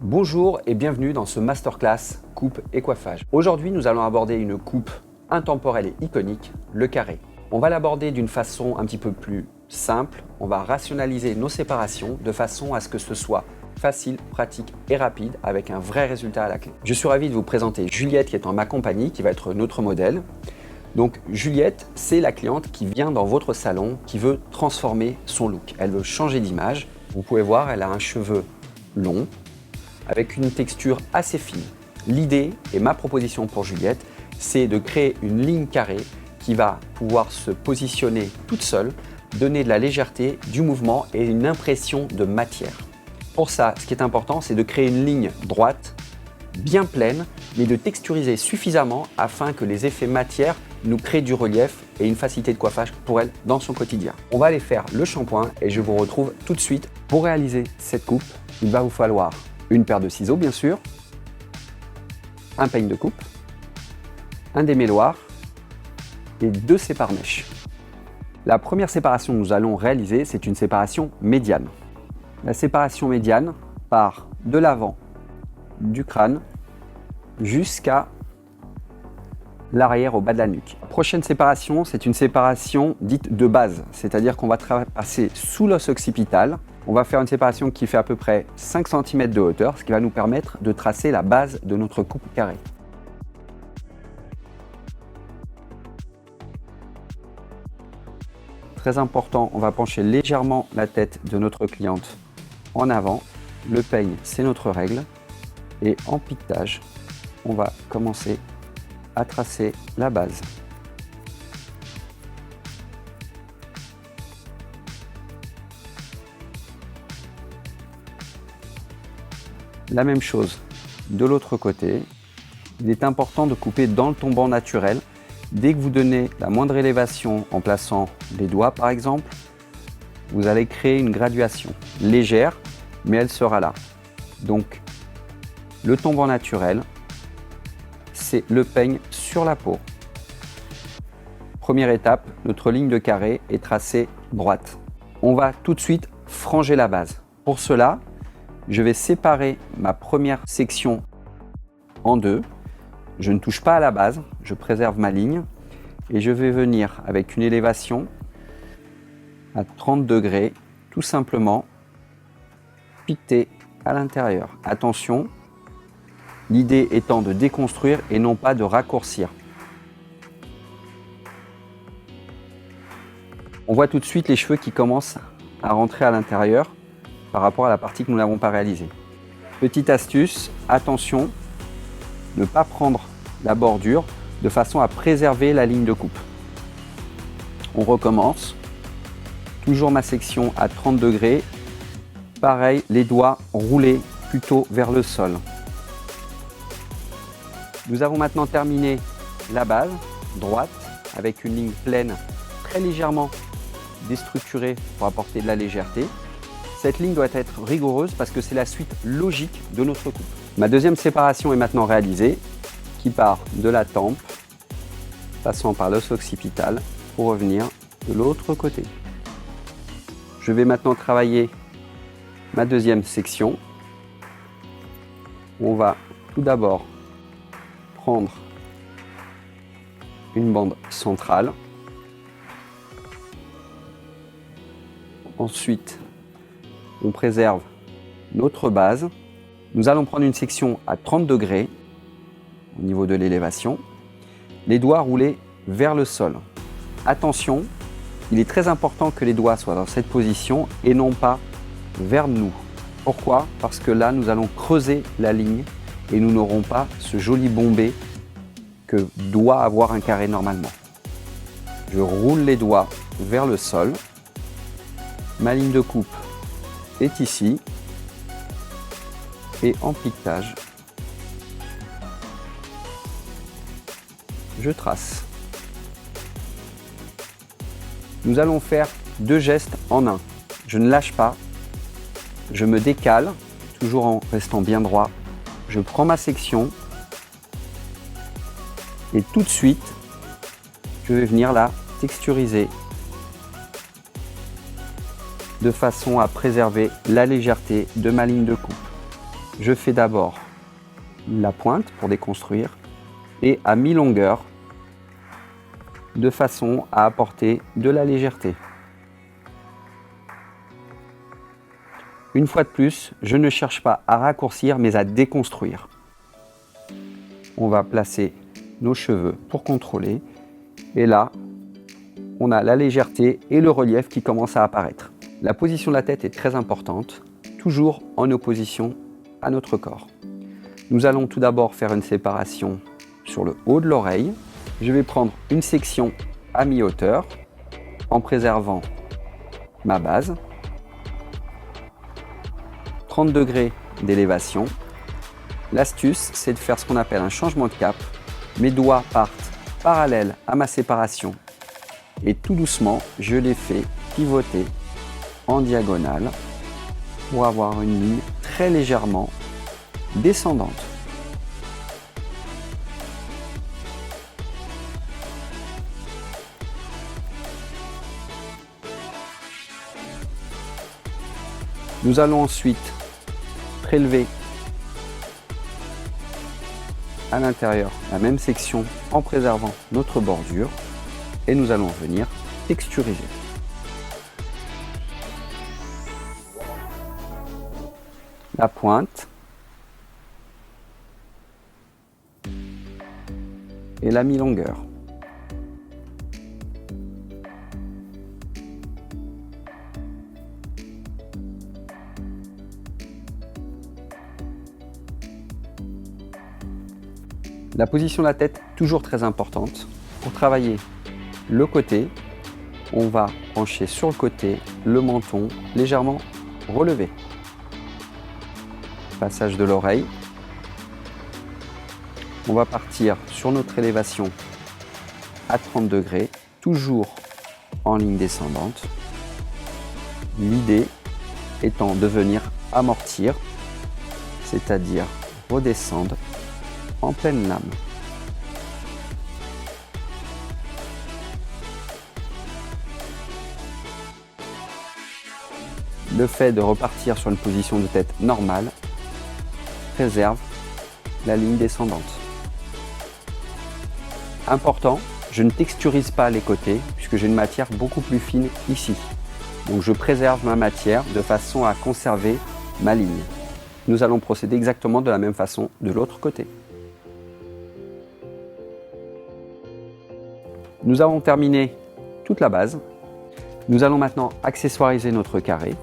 Bonjour et bienvenue dans ce masterclass coupe et coiffage. Aujourd'hui, nous allons aborder une coupe intemporelle et iconique, le carré. On va l'aborder d'une façon un petit peu plus simple. On va rationaliser nos séparations de façon à ce que ce soit facile, pratique et rapide avec un vrai résultat à la clé. Je suis ravi de vous présenter Juliette qui est en ma compagnie, qui va être notre modèle. Donc Juliette, c'est la cliente qui vient dans votre salon, qui veut transformer son look. Elle veut changer d'image. Vous pouvez voir, elle a un cheveu long, avec une texture assez fine. L'idée et ma proposition pour Juliette, c'est de créer une ligne carrée qui va pouvoir se positionner toute seule, donner de la légèreté, du mouvement et une impression de matière. Pour ça, ce qui est important, c'est de créer une ligne droite, bien pleine, mais de texturiser suffisamment afin que les effets matière nous créent du relief et une facilité de coiffage pour elle dans son quotidien. On va aller faire le shampoing et je vous retrouve tout de suite. Pour réaliser cette coupe, il va vous falloir une paire de ciseaux, bien sûr, un peigne de coupe, un démêloir et 2 sépare-mèches. La première séparation que nous allons réaliser, c'est une séparation médiane. La séparation médiane part de l'avant du crâne jusqu'à l'arrière au bas de la nuque. La prochaine séparation, c'est une séparation dite de base, c'est-à-dire qu'on va passer sous l'os occipital. On va faire une séparation qui fait à peu près 5 cm de hauteur, ce qui va nous permettre de tracer la base de notre coupe carrée. Très important, on va pencher légèrement la tête de notre cliente en avant. Le peigne, c'est notre règle. Et en piquetage, on va commencer à tracer la base. La même chose de l'autre côté. Il est important de couper dans le tombant naturel. Dès que vous donnez la moindre élévation en plaçant les doigts par exemple, vous allez créer une graduation légère, mais elle sera là. Donc, le tombant naturel, c'est le peigne sur la peau. Première étape, notre ligne de carré est tracée droite. On va tout de suite franger la base. Pour cela, je vais séparer ma première section en deux. Je ne touche pas à la base, je préserve ma ligne et je vais venir avec une élévation à 30 degrés, tout simplement piqueter à l'intérieur. Attention, l'idée étant de déconstruire et non pas de raccourcir. On voit tout de suite les cheveux qui commencent à rentrer à l'intérieur par rapport à la partie que nous n'avons pas réalisée. Petite astuce, attention, ne pas prendre la bordure de façon à préserver la ligne de coupe. On recommence. Toujours ma section à 30 degrés. Pareil, les doigts roulés plutôt vers le sol. Nous avons maintenant terminé la base droite avec une ligne pleine très légèrement déstructurée pour apporter de la légèreté. Cette ligne doit être rigoureuse parce que c'est la suite logique de notre coupe. Ma deuxième séparation est maintenant réalisée, qui part de la tempe, passant par l'os occipital pour revenir de l'autre côté. Je vais maintenant travailler ma deuxième section. On va tout d'abord prendre une bande centrale. Ensuite, on préserve notre base. Nous allons prendre une section à 30 degrés au niveau de l'élévation. Les doigts roulés vers le sol. Attention, il est très important que les doigts soient dans cette position et non pas vers nous. Pourquoi? Parce que là, nous allons creuser la ligne et nous n'aurons pas ce joli bombé que doit avoir un carré normalement. Je roule les doigts vers le sol. Ma ligne de coupe est ici. Et en piquetage, je trace. Nous allons faire 2 gestes en un. Je ne lâche pas. Je me décale, toujours en restant bien droit. Je prends ma section et tout de suite, je vais venir la texturiser de façon à préserver la légèreté de ma ligne de coupe. je fais d'abord la pointe pour déconstruire et à mi-longueur de façon à apporter de la légèreté. Une fois de plus, je ne cherche pas à raccourcir mais à déconstruire. On va placer nos cheveux pour contrôler et là, on a la légèreté et le relief qui commencent à apparaître. La position de la tête est très importante, toujours en opposition à notre corps. Nous allons tout d'abord faire une séparation sur le haut de l'oreille. Je vais prendre une section à mi-hauteur en préservant ma base. 30 degrés d'élévation. L'astuce, c'est de faire ce qu'on appelle un changement de cap. Mes doigts partent parallèles à ma séparation et tout doucement, je les fais pivoter en diagonale pour avoir une ligne très légèrement descendante. Nous allons ensuite prélever à l'intérieur la même section en préservant notre bordure et nous allons venir texturiser. La pointe et la mi-longueur. La position de la tête, toujours très importante. Pour travailler le côté, on va pencher sur le côté, le menton légèrement relevé. Passage de l'oreille. On va partir sur notre élévation à 30 degrés, toujours en ligne descendante. L'idée étant de venir amortir, c'est-à-dire redescendre en pleine lame. Le fait de repartir sur une position de tête normale préserve la ligne descendante. Important, je ne texturise pas les côtés puisque j'ai une matière beaucoup plus fine ici. Donc je préserve ma matière de façon à conserver ma ligne. Nous allons procéder exactement de la même façon de l'autre côté. Nous avons terminé toute la base. Nous allons maintenant accessoiriser notre carré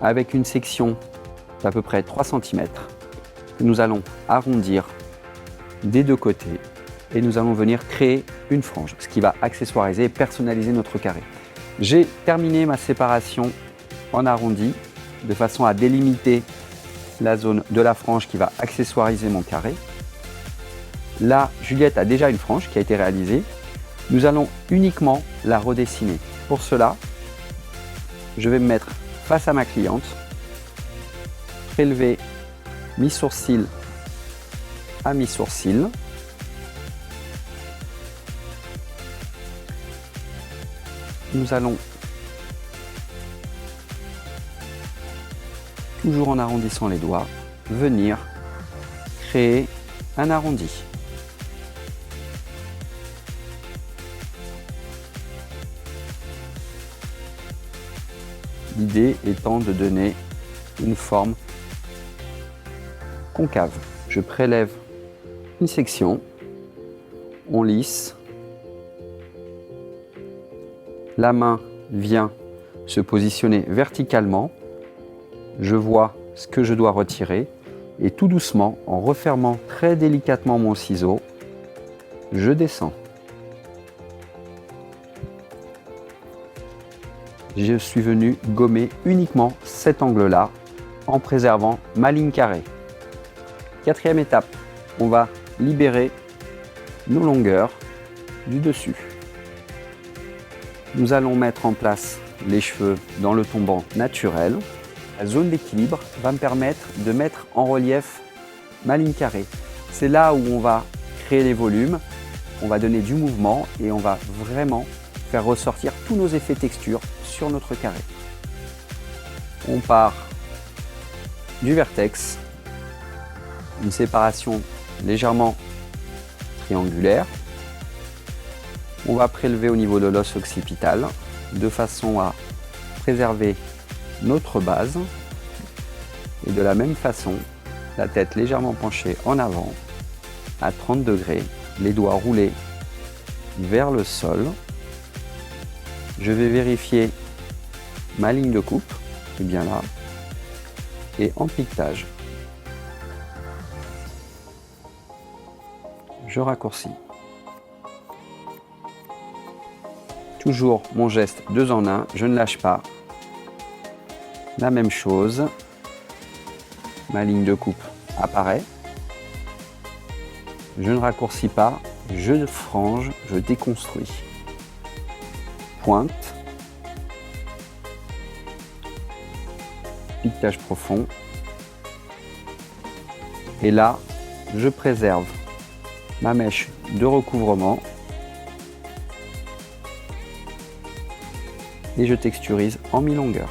avec une section d'à peu près 3 cm que nous allons arrondir des deux côtés et nous allons venir créer une frange, ce qui va accessoiriser et personnaliser notre carré. J'ai terminé ma séparation en arrondi de façon à délimiter la zone de la frange qui va accessoiriser mon carré. Là, Juliette a déjà une frange qui a été réalisée. Nous allons uniquement la redessiner. Pour cela, je vais me mettre face à ma cliente, prélever mi-sourcil à mi-sourcil. Nous allons, toujours en arrondissant les doigts, venir créer un arrondi. L'idée étant de donner une forme concave. Je prélève une section, on lisse, la main vient se positionner verticalement, je vois ce que je dois retirer et tout doucement, en refermant très délicatement mon ciseau, je descends. Je suis venu gommer uniquement cet angle-là en préservant ma ligne carrée. Quatrième étape, on va libérer nos longueurs du dessus. Nous allons mettre en place les cheveux dans le tombant naturel. La zone d'équilibre va me permettre de mettre en relief ma ligne carrée. C'est là où on va créer les volumes, on va donner du mouvement et on va vraiment faire ressortir tous nos effets texture sur notre carré. On part du vertex une séparation légèrement triangulaire. On va prélever au niveau de l'os occipital de façon à préserver notre base. Et de la même façon, la tête légèrement penchée en avant à 30 degrés, les doigts roulés vers le sol. Je vais vérifier ma ligne de coupe, qui est bien là, et en piquetage, je raccourcis. Toujours mon geste 2 en 1, je ne lâche pas. La même chose, ma ligne de coupe apparaît. Je ne raccourcis pas, je frange, je déconstruis. Pointe. Piquetage profond. Et là, je préserve ma mèche de recouvrement et je texturise en mi-longueur.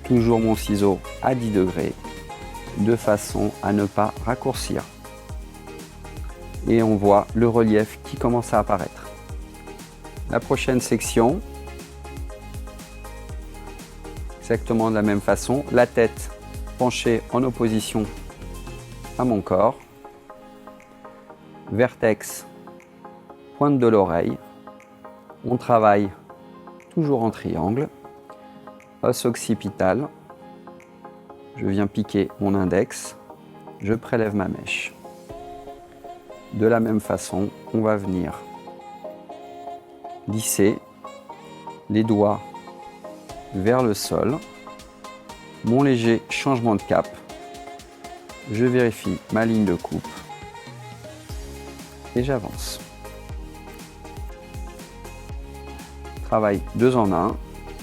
Toujours mon ciseau à 10 degrés de façon à ne pas raccourcir. Et on voit le relief qui commence à apparaître. La prochaine section, exactement de la même façon, la tête penchée en opposition à mon corps, vertex, pointe de l'oreille, on travaille toujours en triangle, os occipital, je viens piquer mon index, je prélève ma mèche. De la même façon, on va venir lisser les doigts vers le sol, mon léger changement de cap, je vérifie ma ligne de coupe et j'avance. Travail 2 en 1,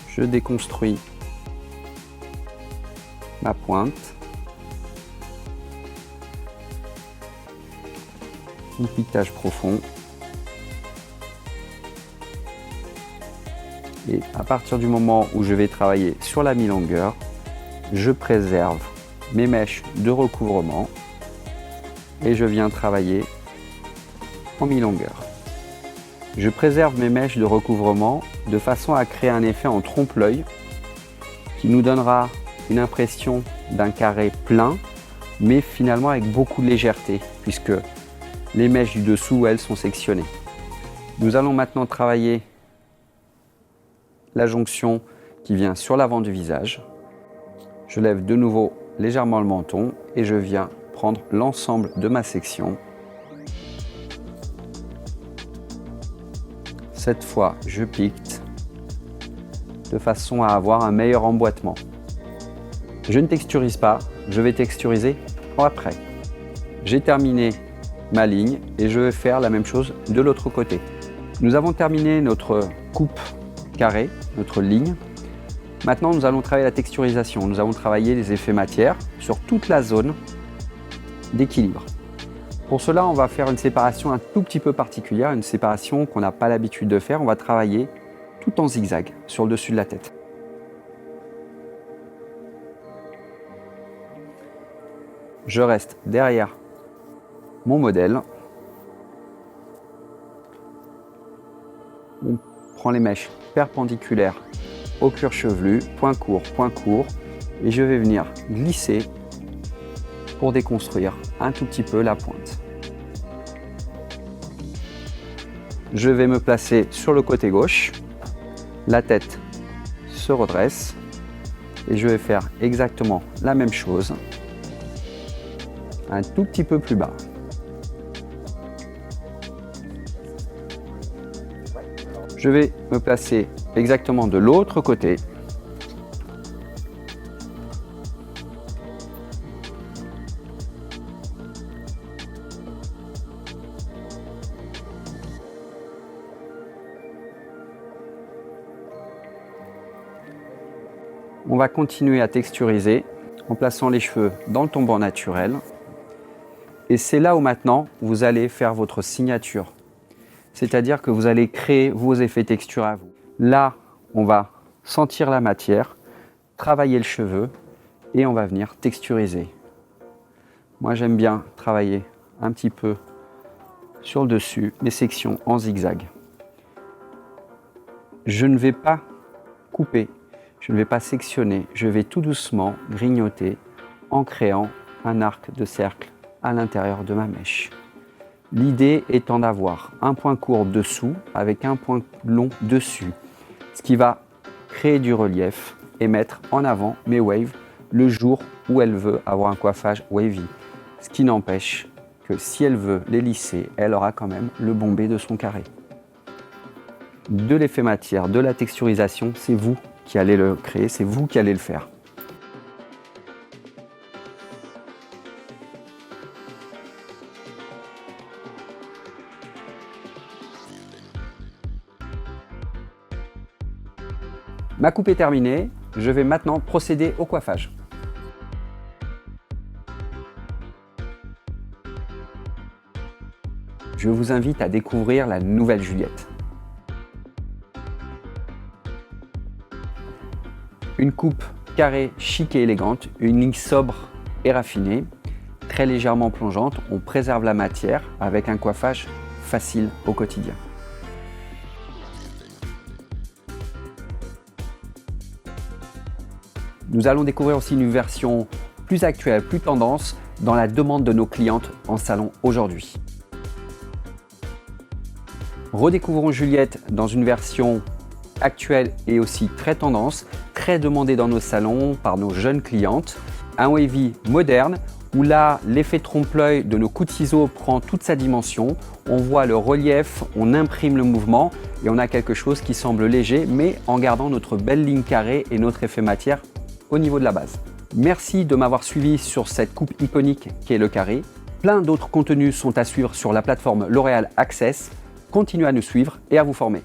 je déconstruis ma pointe, un piquetage profond et à partir du moment où je vais travailler sur la mi-longueur, je préserve mes mèches de recouvrement et je viens travailler en mi-longueur. Je préserve mes mèches de recouvrement de façon à créer un effet en trompe-l'œil qui nous donnera une impression d'un carré plein, mais finalement avec beaucoup de légèreté, puisque les mèches du dessous, elles, sont sectionnées. Nous allons maintenant travailler la jonction qui vient sur l'avant du visage. Je lève de nouveau légèrement le menton et je viens prendre l'ensemble de ma section. Cette fois, je pique de façon à avoir un meilleur emboîtement. Je ne texturise pas, je vais texturiser après. J'ai terminé ma ligne et je vais faire la même chose de l'autre côté. Nous avons terminé notre coupe carrée, notre ligne. Maintenant, nous allons travailler la texturisation. Nous allons travailler les effets matière sur toute la zone d'équilibre. Pour cela, on va faire une séparation un tout petit peu particulière, une séparation qu'on n'a pas l'habitude de faire. On va travailler tout en zigzag sur le dessus de la tête. Je reste derrière mon modèle. On prend les mèches perpendiculaires au cuir chevelu, point court, et je vais venir glisser pour déconstruire un tout petit peu la pointe. Je vais me placer sur le côté gauche, la tête se redresse et je vais faire exactement la même chose, un tout petit peu plus bas. Je vais me placer exactement de l'autre côté. On va continuer à texturiser en plaçant les cheveux dans le tombant naturel. Et c'est là où maintenant vous allez faire votre signature. C'est-à-dire que vous allez créer vos effets texture à vous. Là, on va sentir la matière, travailler le cheveu et on va venir texturiser. Moi j'aime bien travailler un petit peu sur le dessus, les sections en zigzag. Je ne vais pas couper, je ne vais pas sectionner, je vais tout doucement grignoter en créant un arc de cercle à l'intérieur de ma mèche. L'idée étant d'avoir un point court dessous avec un point long dessus, ce qui va créer du relief et mettre en avant mes waves le jour où elle veut avoir un coiffage wavy. Ce qui n'empêche que si elle veut les lisser, elle aura quand même le bombé de son carré. De l'effet matière, de la texturisation, c'est vous qui allez le créer, c'est vous qui allez le faire. Ma coupe est terminée, je vais maintenant procéder au coiffage. Je vous invite à découvrir la nouvelle Juliette. Une coupe carrée, chic et élégante, une ligne sobre et raffinée, très légèrement plongeante, on préserve la matière avec un coiffage facile au quotidien. Nous allons découvrir aussi une version plus actuelle, plus tendance, dans la demande de nos clientes en salon aujourd'hui. Redécouvrons Juliette dans une version actuelle et aussi très tendance, très demandée dans nos salons par nos jeunes clientes. Un wavy moderne où là, l'effet trompe-l'œil de nos coups de ciseaux prend toute sa dimension. On voit le relief, on imprime le mouvement et on a quelque chose qui semble léger mais en gardant notre belle ligne carrée et notre effet matière au niveau de la base. Merci de m'avoir suivi sur cette coupe iconique qui est le carré. Plein d'autres contenus sont à suivre sur la plateforme L'Oréal Access. Continuez à nous suivre et à vous former.